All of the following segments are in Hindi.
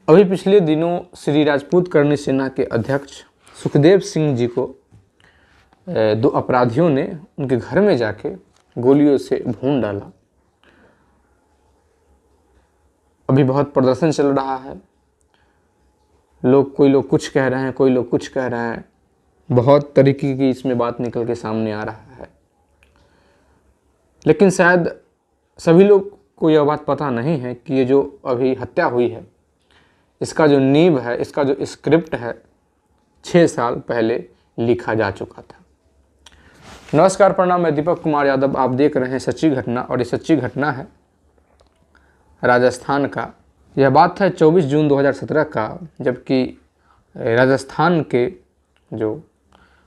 अभी पिछले दिनों श्री राजपूत करनी सेना के अध्यक्ष सुखदेव सिंह जी को दो अपराधियों ने उनके घर में जाके गोलियों से भून डाला। अभी बहुत प्रदर्शन चल रहा है, कोई लोग कुछ कह रहे हैं, कोई लोग कुछ कह रहे हैं, बहुत तरीके की इसमें बात निकल के सामने आ रहा है। लेकिन शायद सभी लोग को यह बात पता नहीं है कि ये जो अभी हत्या हुई है, इसका जो नींव है, इसका जो स्क्रिप्ट है, 6 साल पहले लिखा जा चुका था। नमस्कार, प्रणाम, मैं दीपक कुमार यादव। आप देख रहे हैं सच्ची घटना, और ये सच्ची घटना है राजस्थान का। यह बात है 24 जून 2017 का, जबकि राजस्थान के जो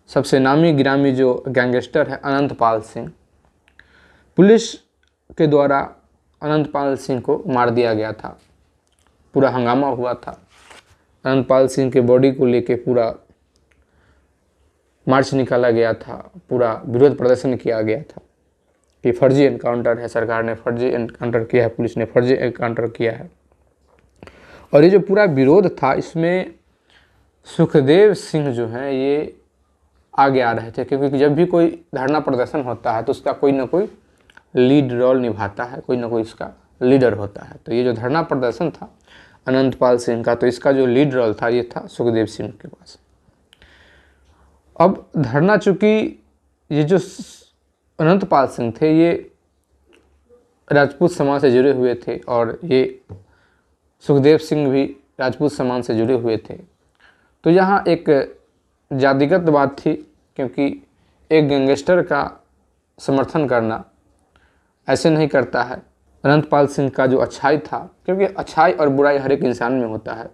सबसे नामी गिरामी जो गैंगस्टर है अनंतपाल सिंह, पुलिस के द्वारा अनंतपाल सिंह को मार दिया गया था। पूरा हंगामा हुआ था। अनंतपाल सिंह के बॉडी को लेके पूरा मार्च निकाला गया था, पूरा विरोध प्रदर्शन किया गया था कि फर्जी एनकाउंटर है, सरकार ने फर्जी एनकाउंटर किया है, पुलिस ने फर्जी एनकाउंटर किया है। और ये जो पूरा विरोध था, इसमें सुखदेव सिंह जो हैं ये आगे आ रहे थे, क्योंकि जब भी कोई धरना प्रदर्शन होता है तो उसका कोई ना कोई लीड रोल निभाता है, कोई ना कोई इसका लीडर होता है। तो ये जो धरना प्रदर्शन था अनंतपाल सिंह का, तो इसका जो लीड रोल था ये था सुखदेव सिंह के पास। अब धरना, चूँकि ये जो अनंतपाल सिंह थे ये राजपूत समाज से जुड़े हुए थे और ये सुखदेव सिंह भी राजपूत समाज से जुड़े हुए थे, तो यहाँ एक जातिगत बात थी, क्योंकि एक गैंगस्टर का समर्थन करना ऐसे नहीं करता है। अनंतपाल सिंह का जो अच्छाई था, क्योंकि अच्छाई और बुराई हर एक इंसान में होता है,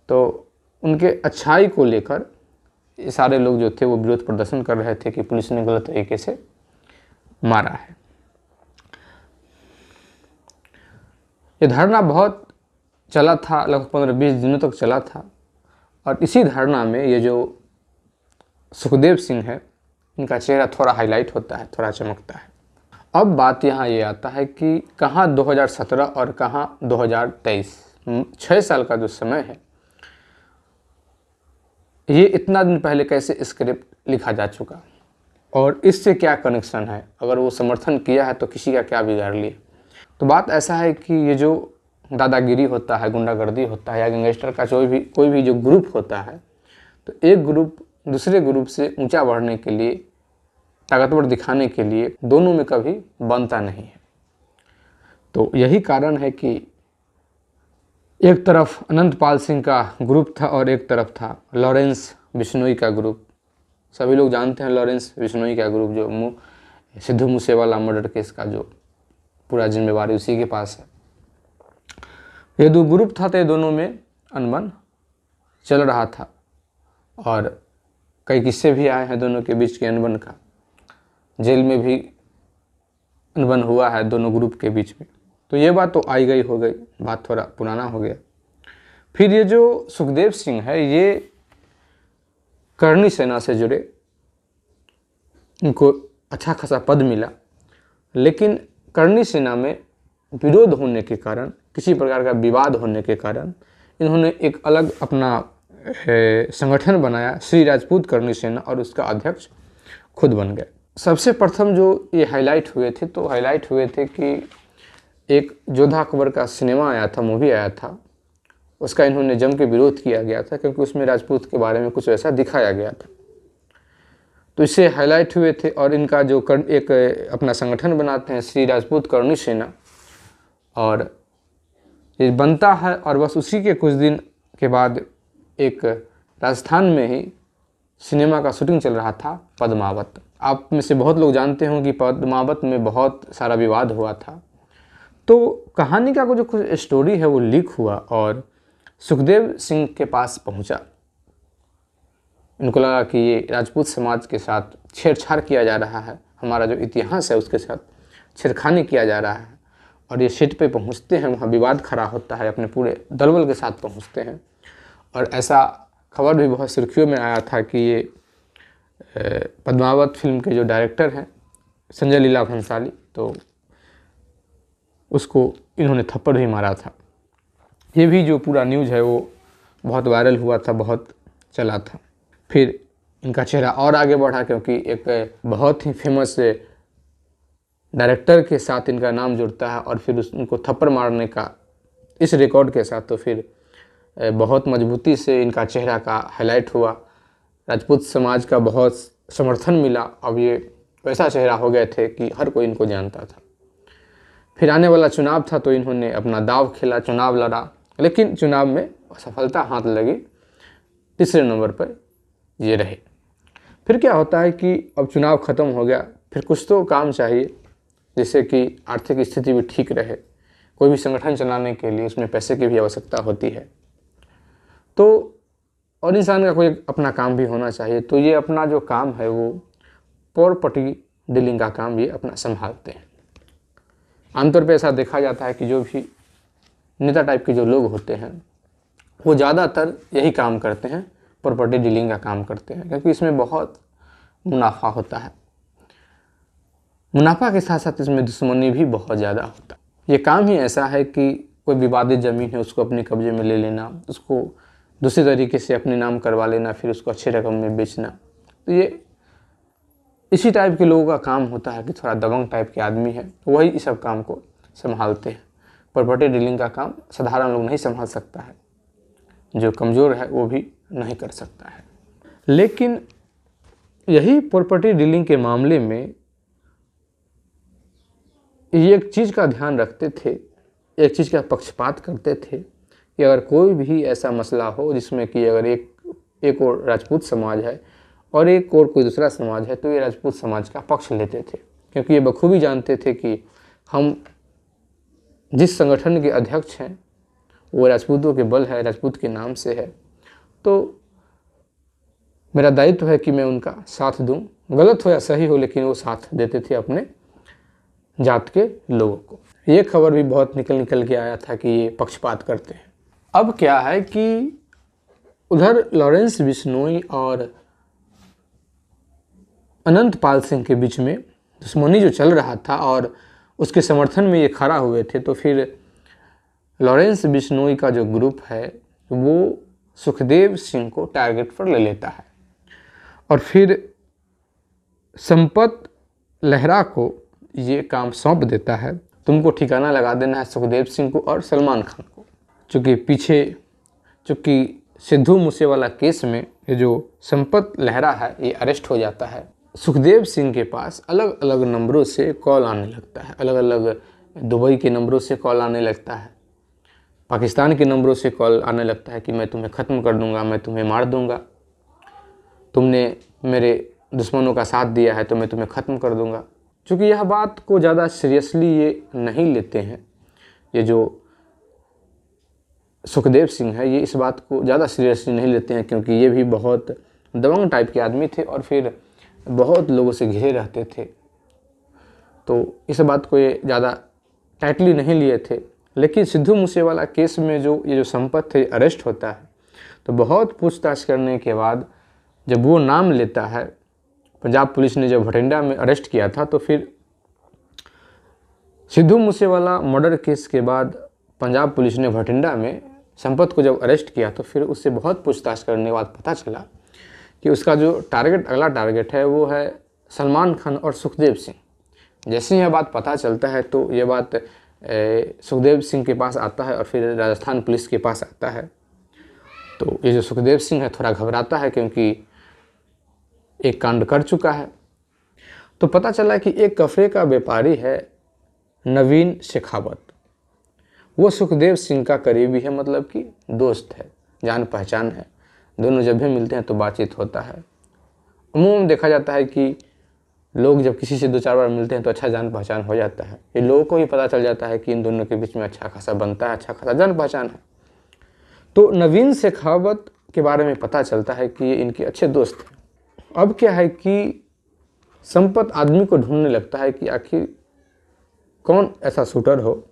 तो उनके अच्छाई को लेकर ये सारे लोग जो थे वो विरोध प्रदर्शन कर रहे थे कि पुलिस ने गलत तरीके से मारा है। ये धरना बहुत चला था, लगभग 15-20 दिनों तक चला था। और इसी धरना में ये जो सुखदेव सिंह है, इनका चेहरा थोड़ा हाईलाइट होता है, थोड़ा चमकता है। अब बात यहाँ ये आता है कि कहाँ 2017 और कहाँ 2023, 6 साल का जो समय है, ये इतना दिन पहले कैसे स्क्रिप्ट लिखा जा चुका, और इससे क्या कनेक्शन है? अगर वो समर्थन किया है तो किसी का क्या बिगाड़ लिया? तो बात ऐसा है कि ये जो दादागिरी होता है, गुंडागर्दी होता है, या गैंगस्टर का कोई भी जो ग्रुप होता है, तो एक ग्रुप दूसरे ग्रुप से ऊंचा बढ़ने के लिए, ताकतवर दिखाने के लिए दोनों में कभी बनता नहीं है। तो यही कारण है कि एक तरफ अनंतपाल सिंह का ग्रुप था और एक तरफ था लॉरेंस बिश्नोई का ग्रुप। सभी लोग जानते हैं लॉरेंस बिश्नोई का ग्रुप, जो सिद्धू मूसेवाला मर्डर केस का जो पूरा जिम्मेवारी उसी के पास है। ये दो ग्रुप था, तो ये दोनों में अनबन चल रहा था, और कई किस्से भी आए हैं दोनों के बीच के अनबन का। जेल में भी अनबन हुआ है दोनों ग्रुप के बीच में। तो ये बात तो आई गई हो गई, बात थोड़ा पुराना हो गया। फिर ये जो सुखदेव सिंह है, ये करनी सेना से जुड़े, इनको अच्छा खासा पद मिला, लेकिन करनी सेना में विरोध होने के कारण, किसी प्रकार का विवाद होने के कारण, इन्होंने एक अलग अपना संगठन बनाया, श्री राजपूत करनी सेना, और उसका अध्यक्ष खुद बन गए। सबसे प्रथम जो ये हाईलाइट हुए थे, तो हाईलाइट हुए थे कि एक जोधा अकबर का सिनेमा आया था, मूवी आया था, उसका इन्होंने जम के विरोध किया गया था, क्योंकि उसमें राजपूत के बारे में कुछ ऐसा दिखाया गया था। तो इससे हाईलाइट हुए थे, और इनका जो एक अपना संगठन बनाते हैं श्री राजपूत करनी सेना, और ये बनता है। और बस उसी के कुछ दिन के बाद एक राजस्थान में ही सिनेमा का शूटिंग चल रहा था, पद्मावत। आप में से बहुत लोग जानते हों कि पद्मावत में बहुत सारा विवाद हुआ था। तो कहानी का जो कुछ स्टोरी है वो लीक हुआ और सुखदेव सिंह के पास पहुंचा। इनको लगा कि ये राजपूत समाज के साथ छेड़छाड़ किया जा रहा है, हमारा जो इतिहास है उसके साथ छेड़खानी किया जा रहा है। और ये सेट पे पहुंचते हैं, वहाँ विवाद खड़ा होता है, अपने पूरे दलबल के साथ पहुंचते हैं। और ऐसा खबर भी बहुत सुर्खियों में आया था कि ये पद्मावत फिल्म के जो डायरेक्टर हैं संजय लीला भंसाली, तो उसको इन्होंने थप्पड़ भी मारा था। ये भी जो पूरा न्यूज़ है वो बहुत वायरल हुआ था, बहुत चला था। फिर इनका चेहरा और आगे बढ़ा क्योंकि एक बहुत ही फेमस डायरेक्टर के साथ इनका नाम जुड़ता है और फिर उनको थप्पड़ मारने का इस रिकॉर्ड के साथ तो फिर बहुत मजबूती से इनका चेहरा का हाईलाइट हुआ। राजपूत समाज का बहुत समर्थन मिला। अब ये वैसा चेहरा हो गए थे कि हर कोई इनको जानता था। फिर आने वाला चुनाव था तो इन्होंने अपना दाव खेला, चुनाव लड़ा, लेकिन चुनाव में सफलता हाथ लगी, तीसरे नंबर पर ये रहे। फिर क्या होता है कि अब चुनाव ख़त्म हो गया, फिर कुछ तो काम चाहिए जिससे कि आर्थिक स्थिति भी ठीक रहे। कोई भी संगठन चलाने के लिए उसमें पैसे की भी आवश्यकता होती है, तो और इंसान का कोई अपना काम भी होना चाहिए। तो ये अपना जो काम है वो प्रॉपर्टी डीलिंग का काम ये अपना संभालते हैं। आमतौर पे ऐसा देखा जाता है कि जो भी नेता टाइप के जो लोग होते हैं वो ज़्यादातर यही काम करते हैं, प्रॉपर्टी डीलिंग का काम करते हैं, क्योंकि इसमें बहुत मुनाफा होता है। मुनाफा के साथ साथ इसमें दुश्मनी भी बहुत ज़्यादा होता है। ये काम ही ऐसा है कि कोई विवादित ज़मीन है उसको अपने कब्जे में ले लेना, उसको दूसरे तरीके से अपने नाम करवा लेना, फिर उसको अच्छे रकम में बेचना। तो ये इसी टाइप के लोगों का काम होता है कि थोड़ा दबंग टाइप के आदमी है वही इस सब काम को संभालते हैं। प्रॉपर्टी डीलिंग का काम साधारण लोग नहीं संभाल सकता है, जो कमज़ोर है वो भी नहीं कर सकता है। लेकिन यही प्रॉपर्टी डीलिंग के मामले में ये एक चीज़ का ध्यान रखते थे, एक चीज़ का पक्षपात करते थे कि अगर कोई भी ऐसा मसला हो जिसमें कि अगर एक और राजपूत समाज है और एक और कोई दूसरा समाज है तो ये राजपूत समाज का पक्ष लेते थे, क्योंकि ये बखूबी जानते थे कि हम जिस संगठन के अध्यक्ष हैं वो राजपूतों के बल है, राजपूत के नाम से है, तो मेरा दायित्व है कि मैं उनका साथ दूं, गलत हो या सही हो, लेकिन वो साथ देते थे अपने जात के लोगों को। ये खबर भी बहुत निकल के आया था कि ये पक्षपात करते हैं। अब क्या है कि उधर लॉरेंस बिश्नोई और अनंत पाल सिंह के बीच में दुश्मनी जो चल रहा था और उसके समर्थन में ये खड़ा हुए थे, तो फिर लॉरेंस बिश्नोई का जो ग्रुप है वो सुखदेव सिंह को टारगेट पर ले लेता है और फिर संपत लहरा को ये काम सौंप देता है, तुमको ठिकाना लगा देना है सुखदेव सिंह को और सलमान खान को। चूँकि सिद्धू मूसेवाला केस में ये जो संपत लहरा है ये अरेस्ट हो जाता है, सुखदेव सिंह के पास अलग अलग नंबरों से कॉल आने लगता है, अलग अलग दुबई के नंबरों से कॉल आने लगता है, पाकिस्तान के नंबरों से कॉल आने लगता है कि मैं तुम्हें ख़त्म कर दूंगा, मैं तुम्हें मार दूंगा, तुमने मेरे दुश्मनों का साथ दिया है तो मैं तुम्हें ख़त्म कर दूंगा। चूँकि यह बात को ज़्यादा सीरियसली ये नहीं लेते हैं, ये जो सुखदेव सिंह है ये इस बात को ज़्यादा सीरियसली नहीं लेते हैं, क्योंकि ये भी बहुत दबंग टाइप के आदमी थे और फिर बहुत लोगों से घिरे रहते थे, तो इस बात को ये ज़्यादा टाइटली नहीं लिए थे। लेकिन सिद्धू मूसेवाला केस में ये जो संपत थे अरेस्ट होता है, तो बहुत पूछताछ करने के बाद जब वो नाम लेता है, पंजाब पुलिस ने जब भटिंडा में अरेस्ट किया था, तो फिर सिद्धू मूसेवाला मर्डर केस के बाद पंजाब पुलिस ने भटिंडा में संपत को जब अरेस्ट किया तो फिर उससे बहुत पूछताछ करने के बाद पता चला कि उसका जो अगला टारगेट है वो है सलमान खान और सुखदेव सिंह। जैसे ही यह बात पता चलता है तो ये बात सुखदेव सिंह के पास आता है और फिर राजस्थान पुलिस के पास आता है। तो ये जो सुखदेव सिंह है थोड़ा घबराता है क्योंकि एक कांड कर चुका है। तो पता चला कि एक कफरे का व्यापारी है नवीन शेखावत, वो सुखदेव सिंह का करीबी है, मतलब कि दोस्त है, जान पहचान है, दोनों जब भी मिलते हैं तो बातचीत होता है। अमूमन देखा जाता है कि लोग जब किसी से 2-4 बार मिलते हैं तो अच्छा जान पहचान हो जाता है। ये लोगों को भी पता चल जाता है कि इन दोनों के बीच में अच्छा खासा बनता है, अच्छा खासा जान पहचान है। तो नवीन शेखावत के बारे में पता चलता है कि ये इनके अच्छे दोस्त हैं। अब क्या है कि संपत आदमी को ढूंढने लगता है कि आखिर कौन ऐसा शूटर हो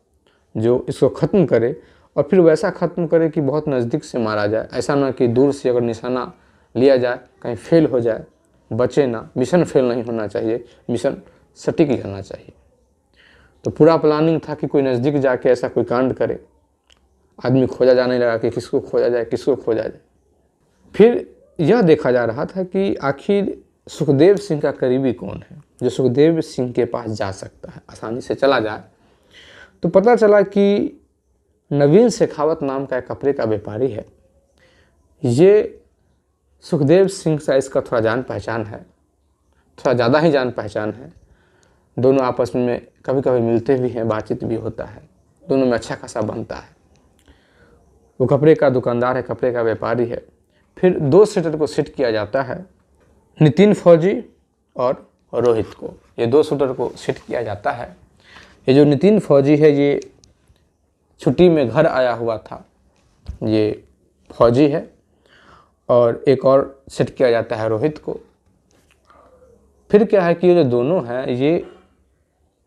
जो इसको ख़त्म करे और फिर वैसा ख़त्म करे कि बहुत नज़दीक से मारा जाए, ऐसा ना कि दूर से अगर निशाना लिया जाए कहीं फेल हो जाए, बचे ना। मिशन फेल नहीं होना चाहिए, मिशन सटीक जाना चाहिए। तो पूरा प्लानिंग था कि कोई नज़दीक जाके ऐसा कोई कांड करे आदमी खोजा जाने लगा कि किसको खोजा जाए, किसको खोजा जाए। फिर यह देखा जा रहा था कि आखिर सुखदेव सिंह का करीबी कौन है जो सुखदेव सिंह के पास जा सकता है, आसानी से चला जाए। तो पता चला कि नवीन शेखावत नाम का एक कपड़े का व्यापारी है। ये सुखदेव सिंह से इसका थोड़ा जान पहचान है, थोड़ा ज़्यादा ही जान पहचान है। दोनों आपस में कभी कभी मिलते भी हैं, बातचीत भी होता है, दोनों में अच्छा खासा बनता है। वो कपड़े का दुकानदार है, कपड़े का व्यापारी है। फिर 2 शूटर को सेट किया जाता है, नितिन फौजी और रोहित को। ये 2 शूटर को सेट किया जाता है। ये जो नितिन फौजी है ये छुट्टी में घर आया हुआ था, ये फौजी है। और एक और सेट किया जाता है रोहित को। फिर क्या है कि ये जो दोनों हैं ये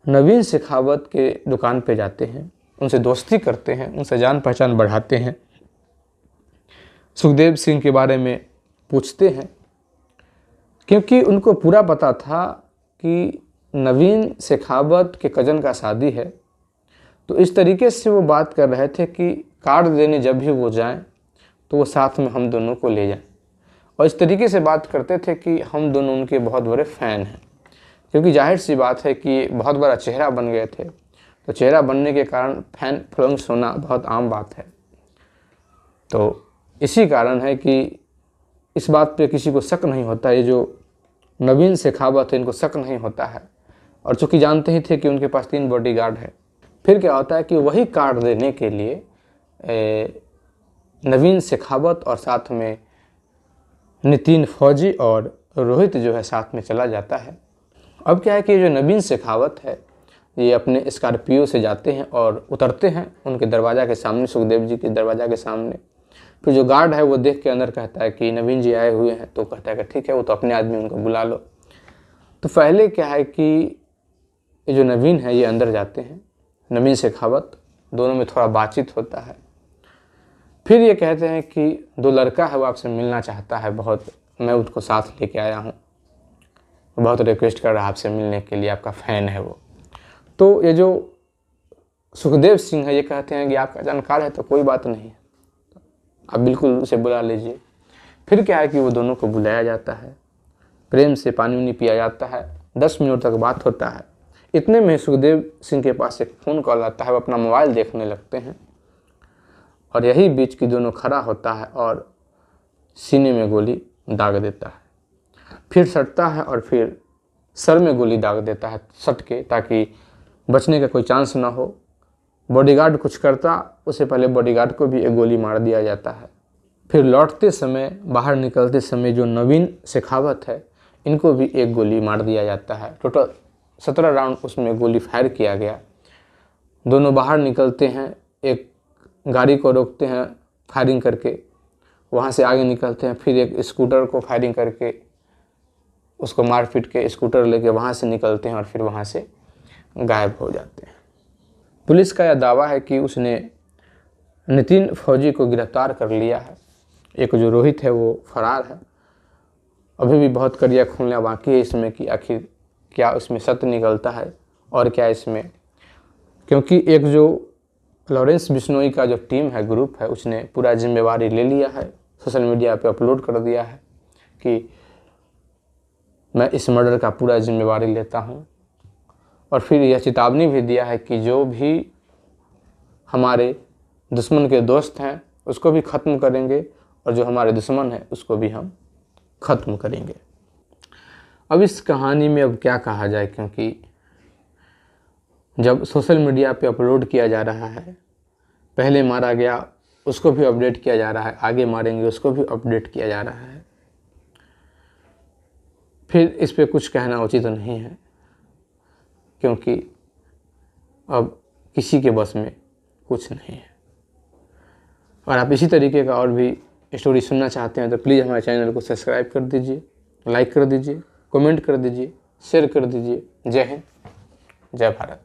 नवीन शेखावत के दुकान पे जाते हैं, उनसे दोस्ती करते हैं, उनसे जान पहचान बढ़ाते हैं, सुखदेव सिंह के बारे में पूछते हैं, क्योंकि उनको पूरा पता था कि नवीन शेखावत के कज़न का शादी है। तो इस तरीके से वो बात कर रहे थे कि कार्ड देने जब भी वो जाएं तो वो साथ में हम दोनों को ले जाएं। और इस तरीके से बात करते थे कि हम दोनों उनके बहुत बड़े फ़ैन हैं, क्योंकि जाहिर सी बात है कि बहुत बड़ा चेहरा बन गए थे। तो चेहरा बनने के कारण फैन फॉलोइंग्स होना बहुत आम बात है। तो इसी कारण है कि इस बात पे किसी को शक नहीं होता। ये जो नवीन शेखावत है इनको शक नहीं होता है, और चूँकि जानते ही थे कि उनके पास 3 बॉडीगार्ड है। फिर क्या होता है कि वही कार्ड देने के लिए नवीन शेखावत और साथ में नितिन फौजी और रोहित जो है साथ में चला जाता है। अब क्या है कि जो नवीन शेखावत है ये अपने स्कॉर्पियो से जाते हैं और उतरते हैं उनके दरवाज़ा के सामने, सुखदेव जी के दरवाज़ा के सामने। फिर जो गार्ड है वो देख के अंदर कहता है कि नवीन जी आए हुए हैं। तो कहता है कि ठीक है, वो तो अपने आदमी, उनको बुला लो। तो पहले क्या है कि ये जो नवीन है ये अंदर जाते हैं, नवीन शेखावत, दोनों में थोड़ा बातचीत होता है। फिर ये कहते हैं कि 2 लड़का है वो आपसे मिलना चाहता है बहुत, मैं उसको साथ लेके आया हूँ, बहुत रिक्वेस्ट कर रहा है आपसे मिलने के लिए, आपका फ़ैन है वो। तो ये जो सुखदेव सिंह है ये कहते हैं कि आपका जानकार है तो कोई बात नहीं, आप बिल्कुल उसे बुला लीजिए। फिर क्या है कि वो दोनों को बुलाया जाता है, प्रेम से पानी वानी पिया जाता है, 10 मिनट तक बात होता है। इतने में सुखदेव सिंह के पास एक फ़ोन कॉल आता है, वो अपना मोबाइल देखने लगते हैं। और यही बीच की दोनों खड़ा होता है और सीने में गोली दाग देता है। फिर सटता है और फिर सर में गोली दाग देता है सट के, ताकि बचने का कोई चांस ना हो। बॉडीगार्ड कुछ करता उससे पहले बॉडीगार्ड को भी एक गोली मार दिया जाता है। फिर लौटते समय, बाहर निकलते समय जो नवीन शेखावत है इनको भी एक गोली मार दिया जाता है। टोटल 17 राउंड उसमें गोली फायर किया गया। दोनों बाहर निकलते हैं, एक गाड़ी को रोकते हैं फायरिंग करके, वहाँ से आगे निकलते हैं। फिर एक स्कूटर को फायरिंग करके उसको मार पीट के स्कूटर लेके वहाँ से निकलते हैं और फिर वहाँ से गायब हो जाते हैं। पुलिस का यह दावा है कि उसने नितिन फौजी को गिरफ्तार कर लिया है। एक जो रोहित है वो फरार है। अभी भी बहुत कड़िया खुलना बाकी है इसमें कि आखिर क्या उसमें सत्य निकलता है और क्या इसमें, क्योंकि एक जो लॉरेंस बिश्नोई का जो टीम है, ग्रुप है, उसने पूरा जिम्मेवारी ले लिया है, सोशल मीडिया पे अपलोड कर दिया है कि मैं इस मर्डर का पूरा जिम्मेवारी लेता हूं। और फिर यह चेतावनी भी दिया है कि जो भी हमारे दुश्मन के दोस्त हैं उसको भी ख़त्म करेंगे और जो हमारे दुश्मन हैं उसको भी हम ख़त्म करेंगे। अब इस कहानी में अब क्या कहा जाए, क्योंकि जब सोशल मीडिया पे अपलोड किया जा रहा है, पहले मारा गया उसको भी अपडेट किया जा रहा है, आगे मारेंगे उसको भी अपडेट किया जा रहा है, फिर इस पे कुछ कहना उचित तो नहीं है, क्योंकि अब किसी के बस में कुछ नहीं है। और आप इसी तरीके का और भी स्टोरी सुनना चाहते हैं तो प्लीज़ हमारे चैनल को सब्सक्राइब कर दीजिए, लाइक कर दीजिए, कमेंट कर दीजिए, शेयर कर दीजिए। जय हिंद, जय भारत।